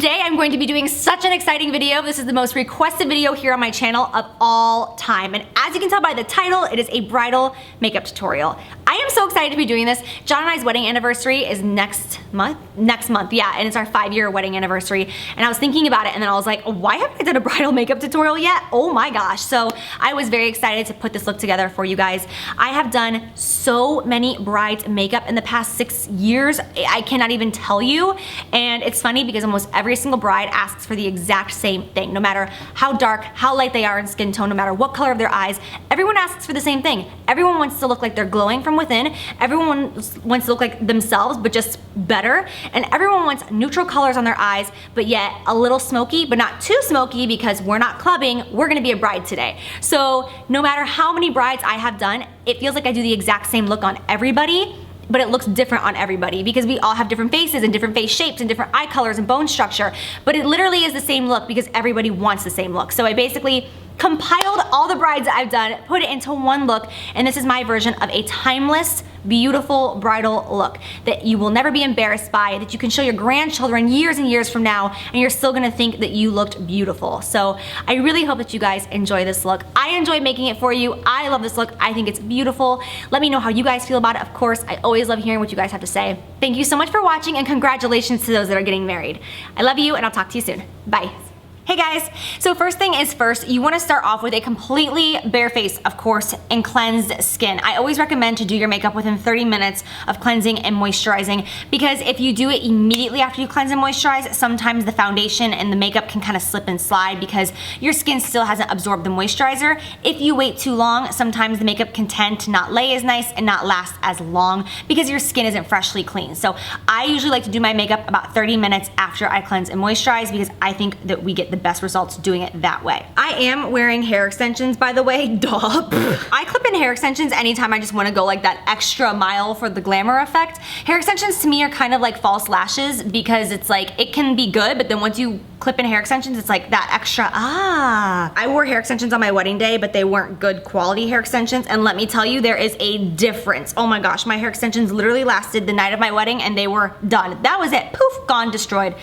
Today I'm going to be doing such an exciting video. This is the most requested video here on my channel of all time. And as you can tell by the title, it is a bridal makeup tutorial. I am so excited to be doing this. John and I's wedding anniversary is next month, yeah, and it's our 5-year wedding anniversary. And I was thinking about it and then I was like, why haven't I done a bridal makeup tutorial yet? Oh my gosh. So I was very excited to put this look together for you guys. I have done so many brides makeup in the past 6 years. I cannot even tell you. And it's funny because almost every single bride asks for the exact same thing. No matter how dark, how light they are in skin tone, no matter what color of their eyes, everyone asks for the same thing. Everyone wants to look like they're glowing from within. Everyone wants to look like themselves, but just better. And everyone wants neutral colors on their eyes, but yet a little smoky, but not too smoky because we're not clubbing. We're gonna be a bride today. So no matter how many brides I have done, it feels like I do the exact same look on everybody, but it looks different on everybody because we all have different faces and different face shapes and different eye colors and bone structure, but it literally is the same look because everybody wants the same look. So I basically compiled all the brides that I've done, put it into one look, and this is my version of a timeless, beautiful bridal look that you will never be embarrassed by, that you can show your grandchildren years and years from now, and you're still gonna think that you looked beautiful. So I really hope that you guys enjoy this look. I enjoy making it for you. I love this look. I think it's beautiful. Let me know how you guys feel about it. Of course, I always love hearing what you guys have to say. Thank you so much for watching, and congratulations to those that are getting married. I love you, and I'll talk to you soon. Bye. Hey guys, so first thing is first, you wanna start off with a completely bare face, of course, and cleansed skin. I always recommend to do your makeup within 30 minutes of cleansing and moisturizing because if you do it immediately after you cleanse and moisturize, sometimes the foundation and the makeup can kind of slip and slide because your skin still hasn't absorbed the moisturizer. If you wait too long, sometimes the makeup can tend to not lay as nice and not last as long because your skin isn't freshly clean. So I usually like to do my makeup about 30 minutes after I cleanse and moisturize because I think that we get the best results doing it that way. I am wearing hair extensions, by the way, duh. I clip in hair extensions anytime I just wanna go like that extra mile for the glamour effect. Hair extensions to me are kind of like false lashes because it's like, it can be good, but then once you clip in hair extensions, it's like that extra, I wore hair extensions on my wedding day, but they weren't good quality hair extensions, and let me tell you, there is a difference. Oh my gosh, my hair extensions literally lasted the night of my wedding and they were done. That was it, poof, gone, destroyed.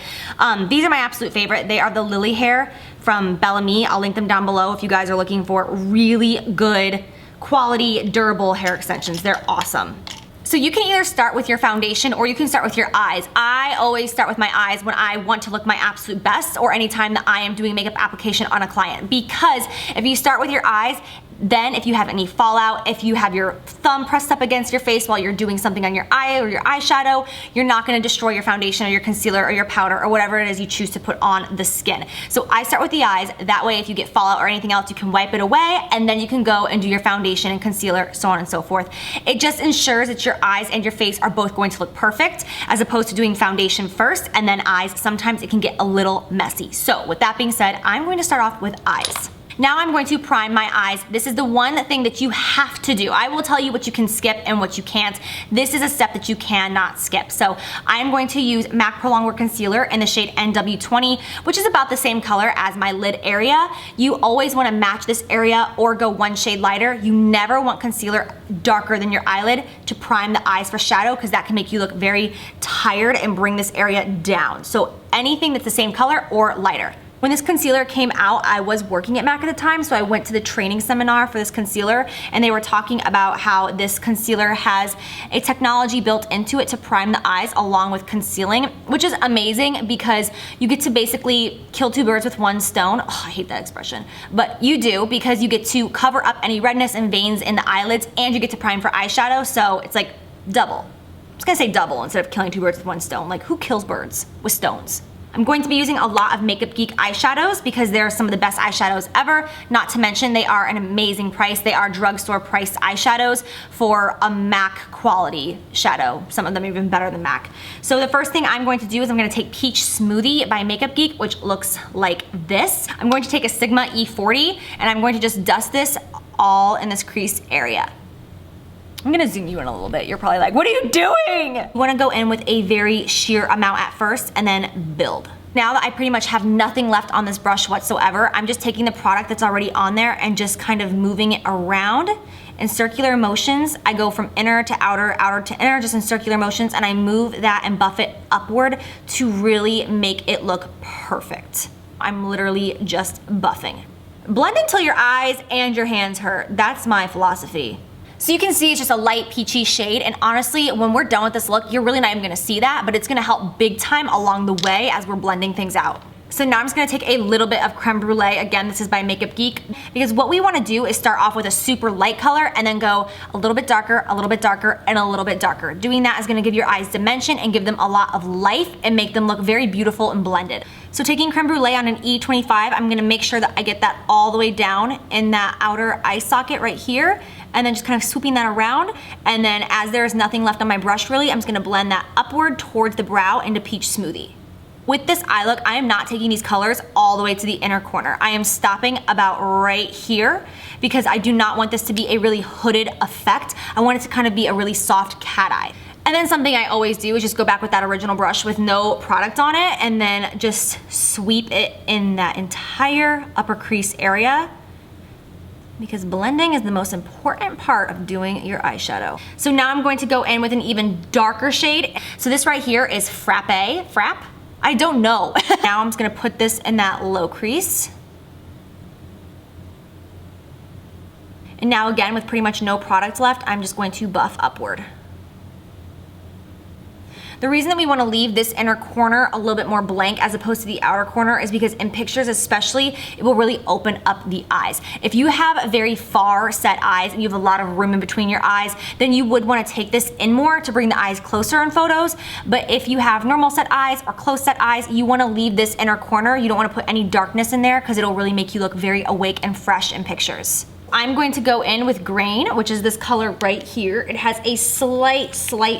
These are my absolute favorite. They are the Lily hair from BELLAMI. I'll link them down below if you guys are looking for really good quality durable hair extensions. They're awesome. So you can either start with your foundation or you can start with your eyes. I always start with my eyes when I want to look my absolute best or anytime that I am doing makeup application on a client, because if you start with your eyes, then if you have any fallout, if you have your thumb pressed up against your face while you're doing something on your eye or your eyeshadow, you're not gonna destroy your foundation or your concealer or your powder or whatever it is you choose to put on the skin. So I start with the eyes. That way if you get fallout or anything else, you can wipe it away and then you can go and do your foundation and concealer, so on and so forth. It just ensures that your eyes and your face are both going to look perfect as opposed to doing foundation first and then eyes. Sometimes it can get a little messy. So with that being said, I'm going to start off with eyes. Now I'm going to prime my eyes. This is the one thing that you have to do. I will tell you what you can skip and what you can't. This is a step that you cannot skip. So I'm going to use MAC Prolong Concealer in the shade NW20, which is about the same color as my lid area. You always want to match this area or go one shade lighter. You never want concealer darker than your eyelid to prime the eyes for shadow because that can make you look very tired and bring this area down. So anything that's the same color or lighter. When this concealer came out, I was working at MAC at the time, so I went to the training seminar for this concealer, and they were talking about how this concealer has a technology built into it to prime the eyes along with concealing, which is amazing because you get to basically kill two birds with one stone. Oh, I hate that expression, but you do because you get to cover up any redness and veins in the eyelids, and you get to prime for eyeshadow, so it's like double. I was gonna say double instead of killing two birds with one stone. Like, who kills birds with stones? I'm going to be using a lot of Makeup Geek eyeshadows because they're some of the best eyeshadows ever. Not to mention they are an amazing price. They are drugstore priced eyeshadows for a MAC quality shadow. Some of them are even better than MAC. So the first thing I'm going to do is I'm going to take Peach Smoothie by Makeup Geek, which looks like this. I'm going to take a Sigma E40 and I'm going to just dust this all in this crease area. I'm gonna zoom you in a little bit. You're probably like, what are you doing? You wanna go in with a very sheer amount at first and then build. Now that I pretty much have nothing left on this brush whatsoever, I'm just taking the product that's already on there and just kind of moving it around in circular motions. I go from inner to outer, outer to inner, just in circular motions, and I move that and buff it upward to really make it look perfect. I'm literally just buffing. Blend until your eyes and your hands hurt. That's my philosophy. So you can see it's just a light peachy shade, and honestly, when we're done with this look, you're really not even gonna see that, but it's gonna help big time along the way as we're blending things out. So now I'm just gonna take a little bit of creme brulee. Again, this is by Makeup Geek, because what we wanna do is start off with a super light color and then go a little bit darker, a little bit darker, and a little bit darker. Doing that is gonna give your eyes dimension and give them a lot of life and make them look very beautiful and blended. So taking creme brulee on an E25, I'm gonna make sure that I get that all the way down in that outer eye socket right here, and then just kind of swooping that around. And then as there's nothing left on my brush really, I'm just gonna blend that upward towards the brow into Peach Smoothie. With this eye look, I am not taking these colors all the way to the inner corner. I am stopping about right here because I do not want this to be a really hooded effect. I want it to kind of be a really soft cat eye. And then something I always do is just go back with that original brush with no product on it and then just sweep it in that entire upper crease area, because blending is the most important part of doing your eyeshadow. So now I'm going to go in with an even darker shade. So this right here is Frappe? I don't know. Now I'm just gonna put this in that low crease. And now again, with pretty much no product left, I'm just going to buff upward. The reason that we wanna leave this inner corner a little bit more blank as opposed to the outer corner is because in pictures especially, it will really open up the eyes. If you have very far set eyes and you have a lot of room in between your eyes, then you would wanna take this in more to bring the eyes closer in photos. But if you have normal set eyes or close set eyes, you wanna leave this inner corner. You don't wanna put any darkness in there because it'll really make you look very awake and fresh in pictures. I'm going to go in with Grain, which is this color right here. It has a slight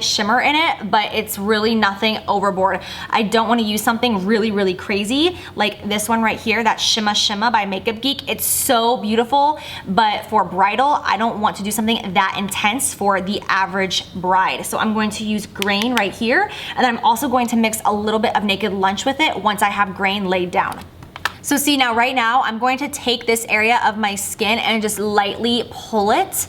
shimmer in it, but it's really nothing overboard. I don't want to use something really crazy like this one right here, that Shimma by Makeup Geek. It's so beautiful, but for bridal, I don't want to do something that intense for the average bride. So I'm going to use Grain right here, and then I'm also going to mix a little bit of Naked Lunch with it once I have Grain laid down. So see, now right now, I'm going to take this area of my skin and just lightly pull it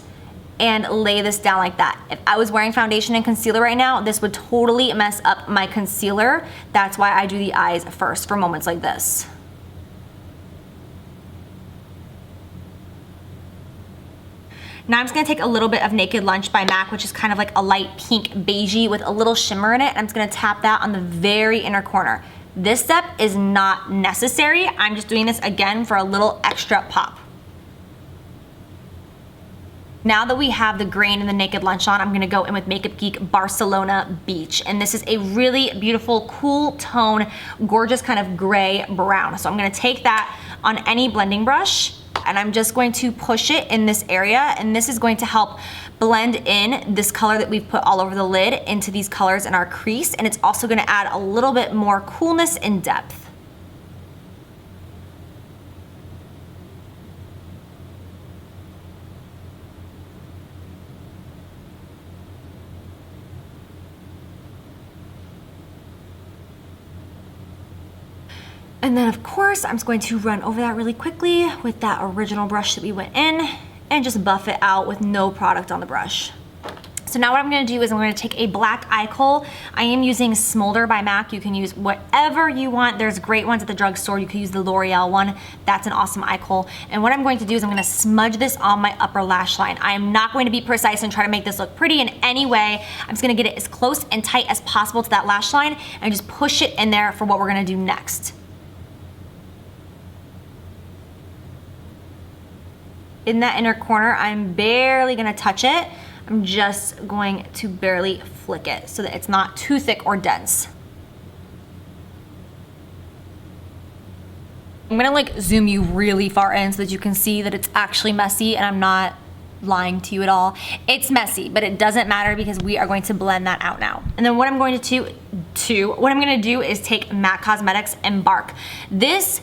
and lay this down like that. If I was wearing foundation and concealer right now, this would totally mess up my concealer. That's why I do the eyes first for moments like this. Now I'm just gonna take a little bit of Naked Lunch by MAC, which is kind of like a light pink beigey with a little shimmer in it. And I'm just gonna tap that on the very inner corner. This step is not necessary. I'm just doing this again for a little extra pop. Now that we have the Grain and the Naked Lunch on, I'm gonna go in with Makeup Geek Barcelona Beach. And this is a really beautiful, cool tone, gorgeous kind of gray brown. So I'm gonna take that on any blending brush and I'm just going to push it in this area, and this is going to help blend in this color that we've put all over the lid into these colors in our crease, and it's also gonna add a little bit more coolness and depth. And then of course, I'm just going to run over that really quickly with that original brush that we went in and just buff it out with no product on the brush. So now what I'm gonna do is I'm gonna take a black eye kohl. I am using Smolder by MAC. You can use whatever you want. There's great ones at the drugstore. You can use the L'Oreal one. That's an awesome eye kohl. And what I'm going to do is I'm gonna smudge this on my upper lash line. I am not going to be precise and try to make this look pretty in any way. I'm just gonna get it as close and tight as possible to that lash line and just push it in there for what we're gonna do next. In that inner corner, I'm barely gonna touch it. I'm just going to barely flick it so that it's not too thick or dense. I'm gonna like zoom you really far in so that you can see that it's actually messy, and I'm not lying to you at all. It's messy, but it doesn't matter because we are going to blend that out now. And then what I'm going to do is take MAC Cosmetics Embark. This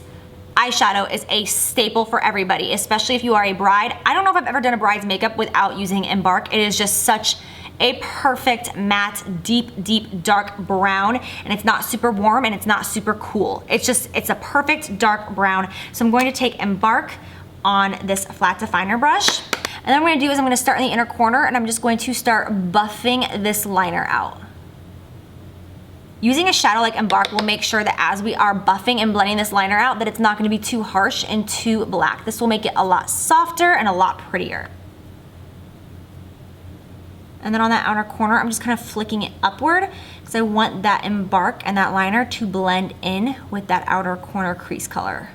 eyeshadow is a staple for everybody, especially if you are a bride. I don't know if I've ever done a bride's makeup without using Embark. It is just such a perfect matte, deep dark brown, and it's not super warm and it's not super cool. It's a perfect dark brown. So I'm going to take Embark on this flat definer brush. And then what I'm gonna do is I'm gonna start in the inner corner, and I'm just going to start buffing this liner out. Using a shadow like Embark will make sure that as we are buffing and blending this liner out, that it's not gonna be too harsh and too black. This will make it a lot softer and a lot prettier. And then on that outer corner, I'm just kind of flicking it upward because I want that Embark and that liner to blend in with that outer corner crease color.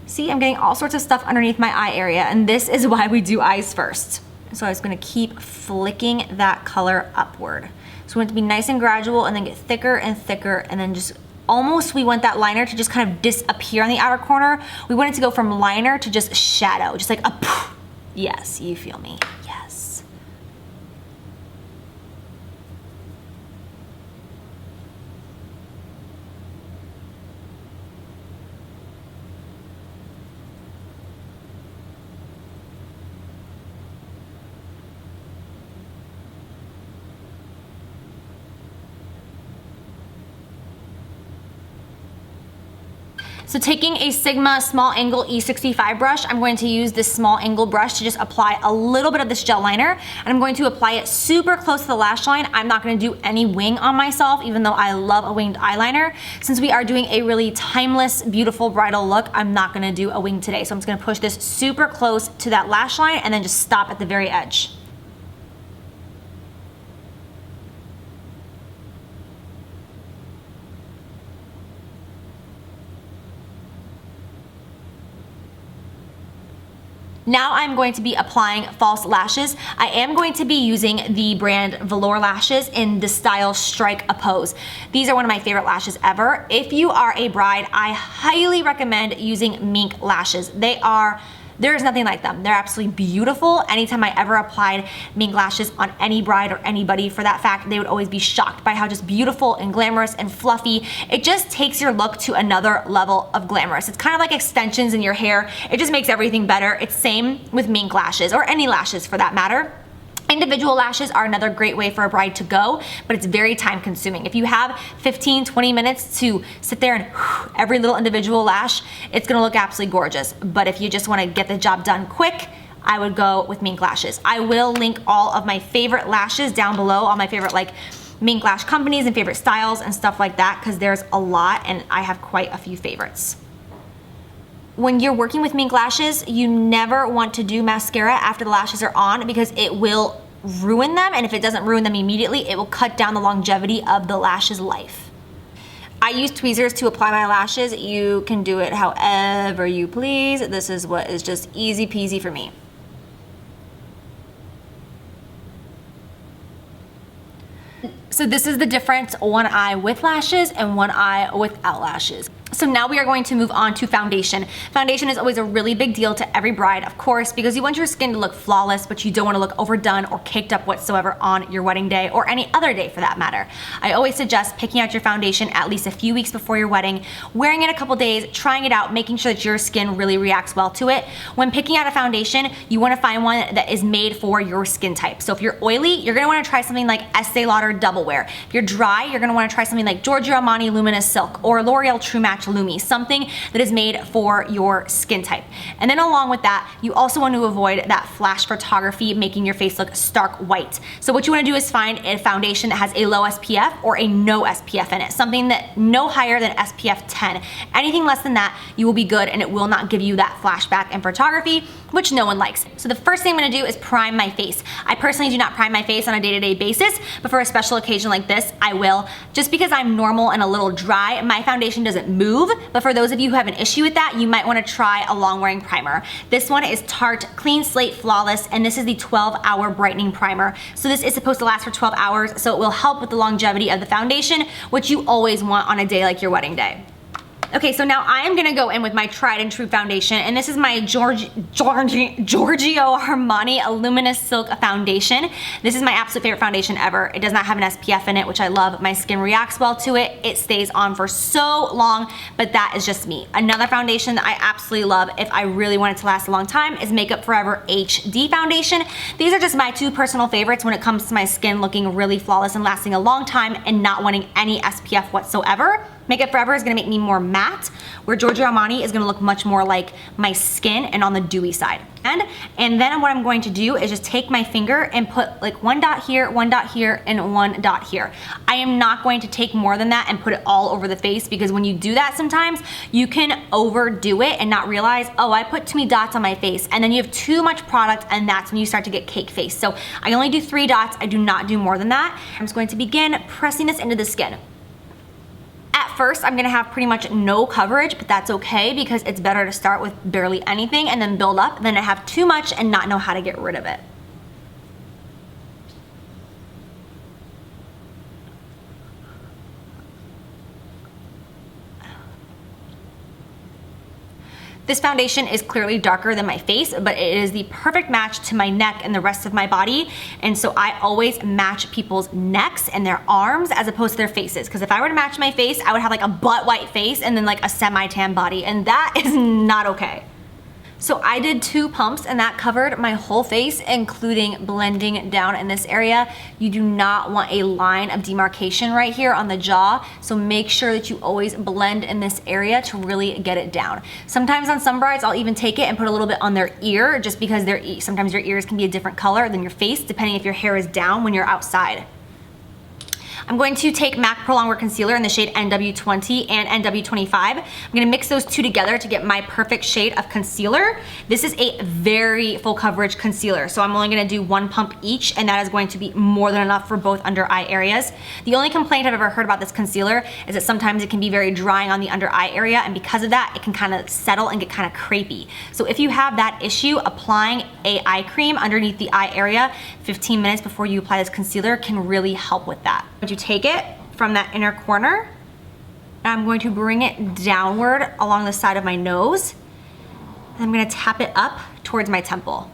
See, I'm getting all sorts of stuff underneath my eye area, and this is why we do eyes first. So I was gonna keep flicking that color upward. So we want it to be nice and gradual and then get thicker and thicker, and then just almost, we want that liner to just kind of disappear on the outer corner. We want it to go from liner to just shadow, just like a poof. Yes, you feel me, yes. So taking a Sigma small angle E65 brush, I'm going to use this small angle brush to just apply a little bit of this gel liner, and I'm going to apply it super close to the lash line. I'm not gonna do any wing on myself, even though I love a winged eyeliner. Since we are doing a really timeless, beautiful bridal look, I'm not gonna do a wing today. So I'm just gonna push this super close to that lash line and then just stop at the very edge. Now I'm going to be applying false lashes. I am going to be using the brand VELOUR lashes in the style Strike a Pose. These are one of my favorite lashes ever. If you are a bride, I highly recommend using mink lashes. There is nothing like them. They're absolutely beautiful. Anytime I ever applied mink lashes on any bride or anybody, for that fact, they would always be shocked by how just beautiful and glamorous and fluffy. It just takes your look to another level of glamorous. It's kind of like extensions in your hair. It just makes everything better. It's same with mink lashes, or any lashes for that matter. Individual lashes are another great way for a bride to go, but it's very time consuming. If you have 15-20 minutes to sit there and every little individual lash, it's gonna look absolutely gorgeous. But if you just wanna get the job done quick, I would go with mink lashes. I will link all of my favorite lashes down below, all my favorite mink lash companies and favorite styles and stuff like that, because there's a lot and I have quite a few favorites. When you're working with mink lashes, you never want to do mascara after the lashes are on, because it will ruin them, and if it doesn't ruin them immediately, it will cut down the longevity of the lash's life. I use tweezers to apply my lashes. You can do it however you please. This is what is just easy peasy for me. So this is the difference, one eye with lashes and one eye without lashes. So now we are going to move on to foundation. Foundation is always a really big deal to every bride, of course, because you want your skin to look flawless, but you don't want to look overdone or caked up whatsoever on your wedding day, or any other day for that matter. I always suggest picking out your foundation at least a few weeks before your wedding, wearing it a couple days, trying it out, making sure that your skin really reacts well to it. When picking out a foundation, you want to find one that is made for your skin type. So if you're oily, you're going to want to try something like Estee Lauder Double Wear. If you're dry, you're going to want to try something like Giorgio Armani Luminous Silk or L'Oreal True Match Lumi, something that is made for your skin type. And then along with that, you also want to avoid that flash photography, making your face look stark white. So what you want to do is find a foundation that has a low SPF or a no SPF in it, something that no higher than SPF 10. Anything less than that, you will be good, and it will not give you that flashback and photography, which no one likes. So the first thing I'm going to do is prime my face. I personally do not prime my face on a day-to-day basis, but for a special occasion like this, I will. Just because I'm normal and a little dry, my foundation doesn't move, but for those of you who have an issue with that, you might want to try a long wearing primer. This one is Tarte Clean Slate Flawless, and this is the 12-hour brightening primer. So this is supposed to last for 12 hours, so it will help with the longevity of the foundation, which you always want on a day like your wedding day. Okay, so now I am gonna go in with my tried and true foundation, and this is my Giorgio Armani Luminous Silk Foundation. This is my absolute favorite foundation ever. It does not have an SPF in it, which I love. My skin reacts well to it. It stays on for so long, but that is just me. Another foundation that I absolutely love if I really want it to last a long time is Makeup Forever HD Foundation. These are just my two personal favorites when it comes to my skin looking really flawless and lasting a long time and not wanting any SPF whatsoever. Makeup Forever is gonna make me more matte, where Giorgio Armani is gonna look much more like my skin and on the dewy side. And then what I'm going to do is just take my finger and put like one dot here, and one dot here. I am not going to take more than that and put it all over the face, because when you do that sometimes, you can overdo it and not realize, oh, I put too many dots on my face, and then you have too much product, and that's when you start to get cake face. So I only do 3 dots, I do not do more than that. I'm just going to begin pressing this into the skin. At first, I'm gonna have pretty much no coverage, but that's okay because it's better to start with barely anything and then build up than to have too much and not know how to get rid of it. This foundation is clearly darker than my face, but it is the perfect match to my neck and the rest of my body. And so I always match people's necks and their arms as opposed to their faces. Because if I were to match my face, I would have like a butt white face and then like a semi-tan body, and that is not okay. So I did 2 pumps and that covered my whole face, including blending down in this area. You do not want a line of demarcation right here on the jaw, so make sure that you always blend in this area to really get it down. Sometimes on some brides, I'll even take it and put a little bit on their ear, just because sometimes your ears can be a different color than your face, depending if your hair is down when you're outside. I'm going to take MAC Pro Longwear Concealer in the shade NW20 and NW25. I'm gonna mix those 2 together to get my perfect shade of concealer. This is a very full coverage concealer, so I'm only gonna do 1 pump each, and that is going to be more than enough for both under eye areas. The only complaint I've ever heard about this concealer is that sometimes it can be very drying on the under eye area, and because of that, it can kind of settle and get kind of crepey. So if you have that issue, applying a eye cream underneath the eye area 15 minutes before you apply this concealer can really help with that. You take it from that inner corner, and I'm going to bring it downward along the side of my nose, and I'm gonna tap it up towards my temple.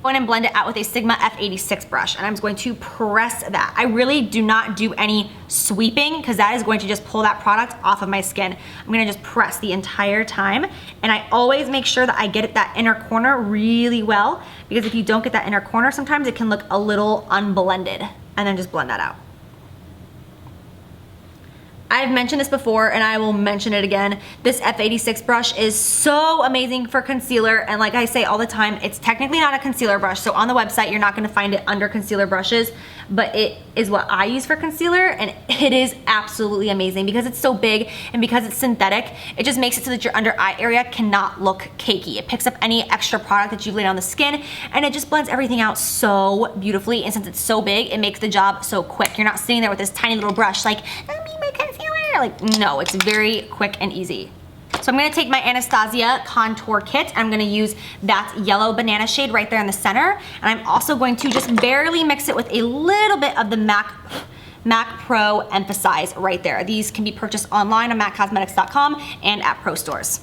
Go in and blend it out with a Sigma F86 brush, and I'm just going to press that. I really do not do any sweeping because that is going to just pull that product off of my skin. I'm gonna just press the entire time, and I always make sure that I get that inner corner really well, because if you don't get that inner corner, sometimes it can look a little unblended. And then just blend that out. I've mentioned this before and I will mention it again. This F86 brush is so amazing for concealer, and like I say all the time, it's technically not a concealer brush, so on the website you're not gonna find it under concealer brushes, but it is what I use for concealer, and it is absolutely amazing because it's so big and because it's synthetic. It just makes it so that your under eye area cannot look cakey. It picks up any extra product that you've laid on the skin, and it just blends everything out so beautifully, and since it's so big, it makes the job so quick. You're not sitting there with this tiny little brush like, let me make concealer. Like, no, it's very quick and easy. So I'm gonna take my Anastasia Contour Kit, and I'm gonna use that yellow banana shade right there in the center, and I'm also going to just barely mix it with a little bit of the MAC Pro Emphasize right there. These can be purchased online on MACcosmetics.com and at pro stores.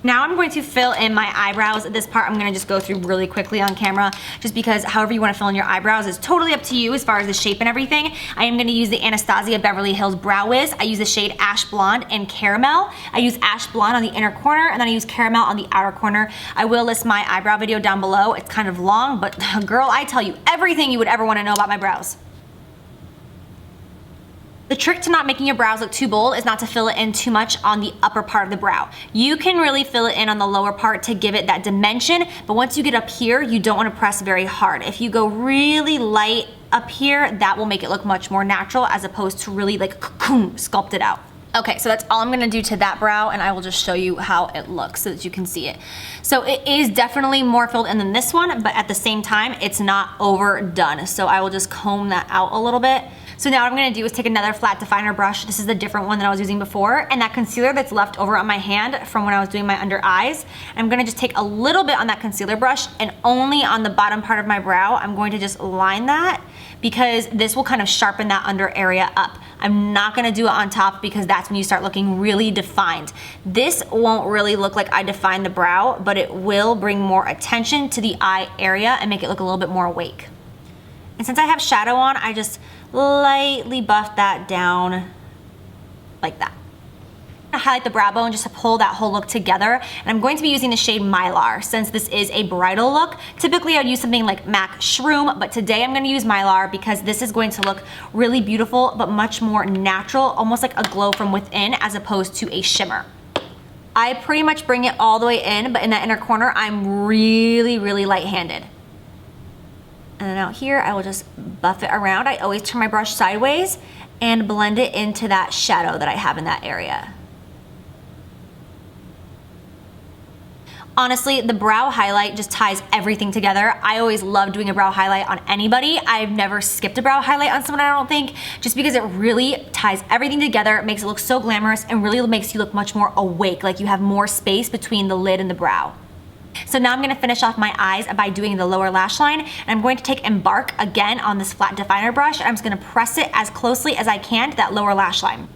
Now I'm going to fill in my eyebrows. This part I'm gonna just go through really quickly on camera, just because however you wanna fill in your eyebrows is totally up to you as far as the shape and everything. I am gonna use the Anastasia Beverly Hills Brow Wiz. I use the shade Ash Blonde and Caramel. I use Ash Blonde on the inner corner, and then I use Caramel on the outer corner. I will list my eyebrow video down below. It's kind of long, but girl, I tell you everything you would ever wanna know about my brows. The trick to not making your brows look too bold is not to fill it in too much on the upper part of the brow. You can really fill it in on the lower part to give it that dimension, but once you get up here, you don't want to press very hard. If you go really light up here, that will make it look much more natural as opposed to really like sculpt it out. Okay, so that's all I'm gonna do to that brow, and I will just show you how it looks so that you can see it. So it is definitely more filled in than this one, but at the same time, it's not overdone. So I will just comb that out a little bit. So now what I'm gonna do is take another flat definer brush. This is a different one that I was using before, and that concealer that's left over on my hand from when I was doing my under eyes, I'm gonna just take a little bit on that concealer brush, and only on the bottom part of my brow, I'm going to just line that, because this will kind of sharpen that under area up. I'm not gonna do it on top because that's when you start looking really defined. This won't really look like I defined the brow, but it will bring more attention to the eye area and make it look a little bit more awake. And since I have shadow on, I just lightly buff that down like that. I highlight the brow bone just to pull that whole look together, and I'm going to be using the shade Mylar since this is a bridal look. Typically I'd use something like MAC Shroom, but today I'm going to use Mylar because this is going to look really beautiful but much more natural, almost like a glow from within as opposed to a shimmer. I pretty much bring it all the way in, but in that inner corner I'm really light-handed. And then out here I will just buff it around. I always turn my brush sideways and blend it into that shadow that I have in that area. Honestly, the brow highlight just ties everything together. I always love doing a brow highlight on anybody. I've never skipped a brow highlight on someone, I don't think, just because it really ties everything together. It makes it look so glamorous and really makes you look much more awake, like you have more space between the lid and the brow. So now I'm gonna finish off my eyes by doing the lower lash line, and I'm going to take Embark again on this flat definer brush, and I'm just gonna press it as closely as I can to that lower lash line.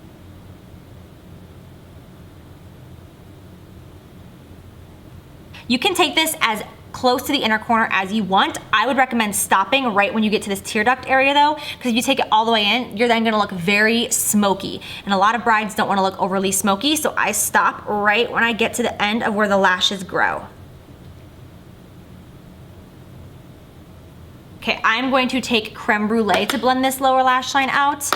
You can take this as close to the inner corner as you want. I would recommend stopping right when you get to this tear duct area though, because if you take it all the way in, you're then gonna look very smoky. And a lot of brides don't wanna look overly smoky, so I stop right when I get to the end of where the lashes grow. Okay, I'm going to take Creme Brulee to blend this lower lash line out.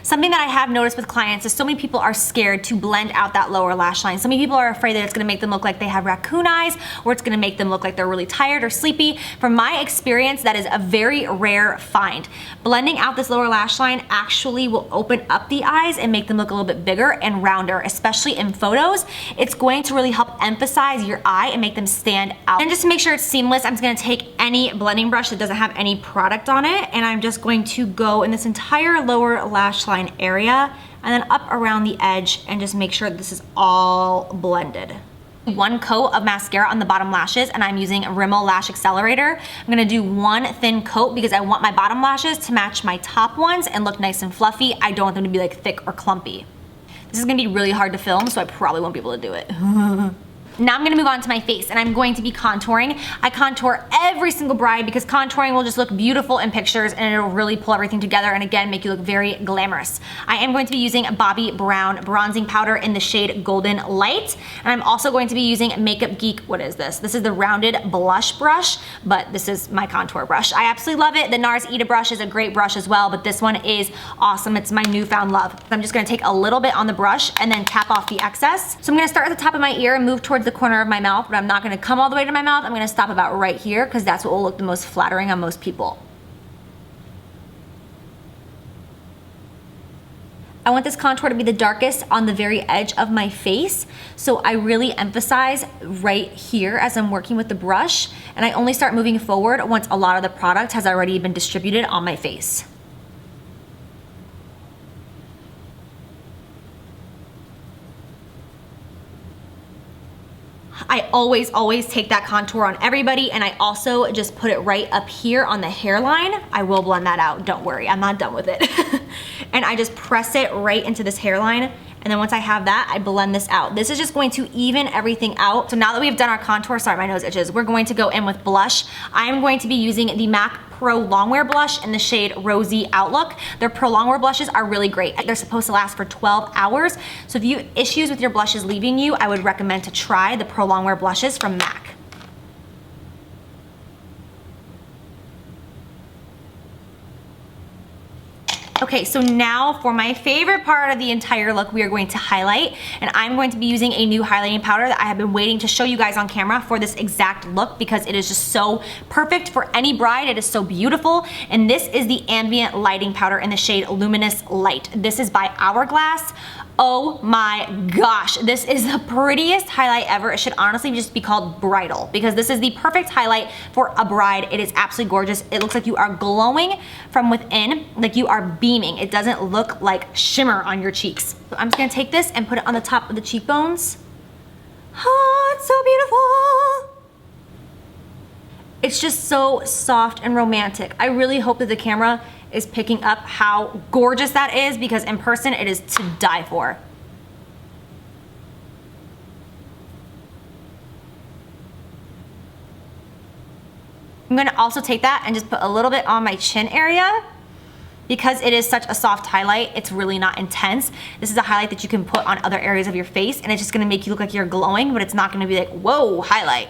Something that I have noticed with clients is so many people are scared to blend out that lower lash line. So many people are afraid that it's gonna make them look like they have raccoon eyes, or it's gonna make them look like they're really tired or sleepy. From my experience, that is a very rare find. Blending out this lower lash line actually will open up the eyes and make them look a little bit bigger and rounder, especially in photos. It's going to really help emphasize your eye and make them stand out. And just to make sure it's seamless, I'm just gonna take any blending brush that doesn't have any product on it, and I'm just going to go in this entire lower lash line area and then up around the edge and just make sure this is all blended. One coat of mascara on the bottom lashes, and I'm using Rimmel Lash Accelerator. I'm gonna do one thin coat because I want my bottom lashes to match my top ones and look nice and fluffy. I don't want them to be like thick or clumpy. This is gonna be really hard to film, so I probably won't be able to do it. Now I'm gonna move on to my face, and I'm going to be contouring. I contour every single bride because contouring will just look beautiful in pictures, and it'll really pull everything together and again make you look very glamorous. I am going to be using Bobbi Brown bronzing powder in the shade Golden Light, and I'm also going to be using Makeup Geek. What is this? This is the rounded blush brush, but this is my contour brush. I absolutely love it. The NARS Ita brush is a great brush as well, but this one is awesome. It's my newfound love. I'm just gonna take a little bit on the brush and then tap off the excess. So I'm gonna start at the top of my ear and move towards the corner of my mouth, but I'm not gonna come all the way to my mouth. I'm gonna stop about right here because that's what will look the most flattering on most people. I want this contour to be the darkest on the very edge of my face, so I really emphasize right here as I'm working with the brush, and I only start moving forward once a lot of the product has already been distributed on my face. I always take that contour on everybody, and I also just put it right up here on the hairline. I will blend that out, don't worry, I'm not done with it. And I just press it right into this hairline, and then once I have that, I blend this out. This is just going to even everything out. So now that we've done our contour, sorry my nose itches, we're going to go in with blush. I am going to be using the MAC Pro Longwear blush in the shade Rosy Outlook. Their Pro Longwear blushes are really great. They're supposed to last for 12 hours. So if you have issues with your blushes leaving you, I would recommend to try the Pro Longwear blushes from MAC. Okay, so now for my favorite part of the entire look, we are going to highlight, and I'm going to be using a new highlighting powder that I have been waiting to show you guys on camera for this exact look because it is just so perfect for any bride. It is so beautiful, and this is the Ambient Lighting Powder in the shade Luminous Light. This is by Hourglass. Oh my gosh, this is the prettiest highlight ever. It should honestly just be called Bridal because this is the perfect highlight for a bride. It is absolutely gorgeous. It looks like you are glowing from within, like you are beaming. It doesn't look like shimmer on your cheeks. So I'm just gonna take this and put it on the top of the cheekbones. Oh, it's so beautiful. It's just so soft and romantic. I really hope that the camera is picking up how gorgeous that is because in person it is to die for. I'm gonna also take that and just put a little bit on my chin area. Because it is such a soft highlight, it's really not intense. This is a highlight that you can put on other areas of your face and it's just gonna make you look like you're glowing, but it's not gonna be like, whoa, highlight.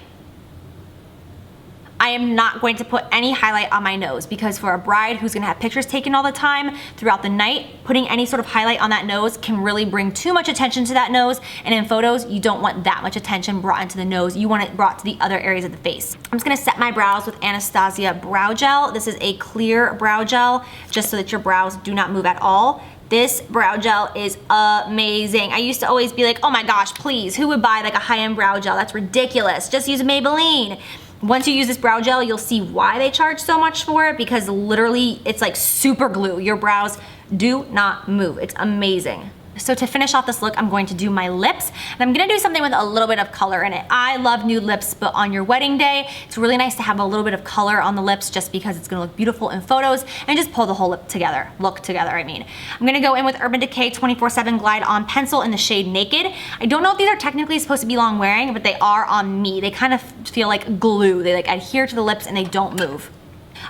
I am not going to put any highlight on my nose because for a bride who's gonna have pictures taken all the time throughout the night, putting any sort of highlight on that nose can really bring too much attention to that nose, and in photos, you don't want that much attention brought into the nose. You want it brought to the other areas of the face. I'm just gonna set my brows with Anastasia Brow Gel. This is a clear brow gel, just so that your brows do not move at all. This brow gel is amazing. I used to always be like, oh my gosh, please, who would buy like a high-end brow gel? That's ridiculous. Just use Maybelline. Once you use this brow gel, you'll see why they charge so much for it because literally it's like super glue. Your brows do not move. It's amazing. So to finish off this look, I'm going to do my lips, and I'm gonna do something with a little bit of color in it. I love nude lips, but on your wedding day, it's really nice to have a little bit of color on the lips just because it's gonna look beautiful in photos and just pull the whole look together, I mean. I'm gonna go in with Urban Decay 24/7 Glide On Pencil in the shade Naked. I don't know if these are technically supposed to be long wearing, but they are on me. They kind of feel like glue. They like adhere to the lips and they don't move.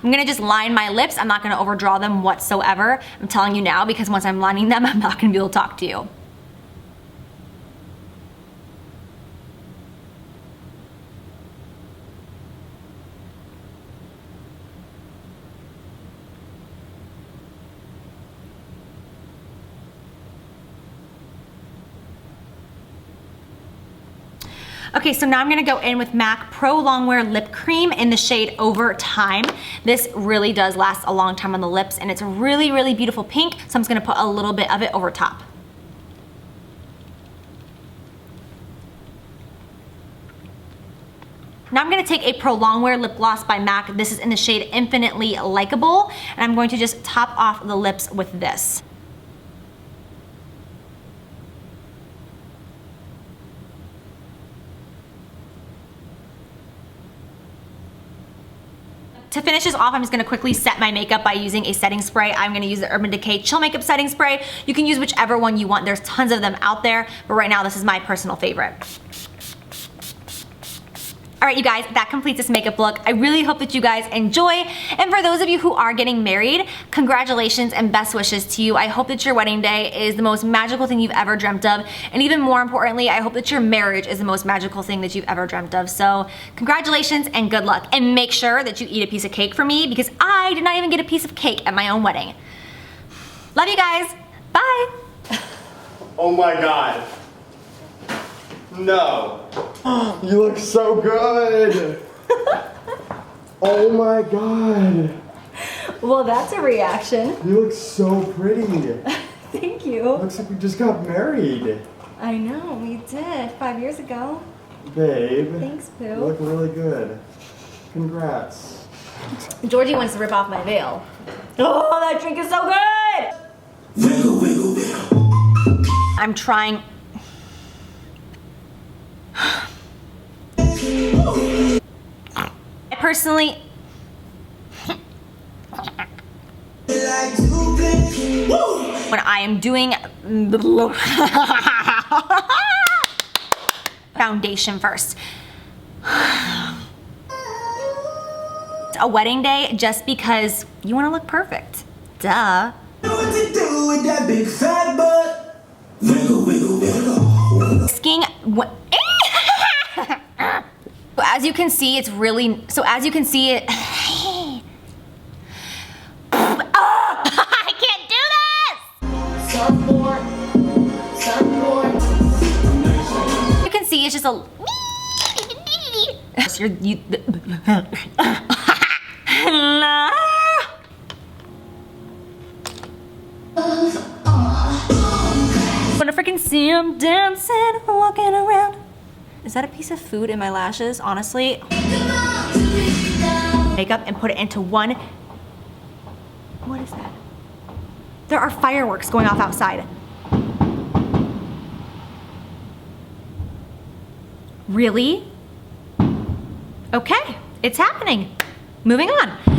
I'm gonna just line my lips. I'm not gonna overdraw them whatsoever. I'm telling you now because once I'm lining them, I'm not gonna be able to talk to you. Okay, so now I'm gonna go in with MAC Pro Longwear Lip Cream in the shade Over Time. This really does last a long time on the lips and it's a really, really beautiful pink, so I'm just gonna put a little bit of it over top. Now I'm gonna take a Pro Longwear Lip Gloss by MAC. This is in the shade Infinitely Likeable, and I'm going to just top off the lips with this. To finish this off, I'm just gonna quickly set my makeup by using a setting spray. I'm gonna use the Urban Decay Chill Makeup Setting Spray. You can use whichever one you want. There's tons of them out there, but right now this is my personal favorite. All right, you guys, that completes this makeup look. I really hope that you guys enjoy. And for those of you who are getting married, congratulations and best wishes to you. I hope that your wedding day is the most magical thing you've ever dreamt of. And even more importantly, I hope that your marriage is the most magical thing that you've ever dreamt of. So congratulations and good luck. And make sure that you eat a piece of cake for me because I did not even get a piece of cake at my own wedding. Love you guys. Bye. Oh my God. No. You look so good. Oh my God. Well, that's a reaction. You look so pretty. Thank you. Looks like we just got married. I know, we did 5 years ago. Babe. Thanks, Pooh. You look really good. Congrats. Georgie wants to rip off my veil. Oh, that drink is so good! Wiggle, wiggle, wiggle. I'm trying. I personally when I am doing foundation first. A wedding day just because you want to look perfect. Duh. What to do with that big fat butt? Wiggle, wiggle, wiggle. Skiing. As you can see, it's really, as you can see it, I can't do this! Surfboard, surfboard. You can see it's just a, What a freaking me, I'm dancing, walking around. Is that a piece of food in my lashes, honestly? Makeup and put it into one. What is that? There are fireworks going off outside. Really? Okay, it's happening. Moving on.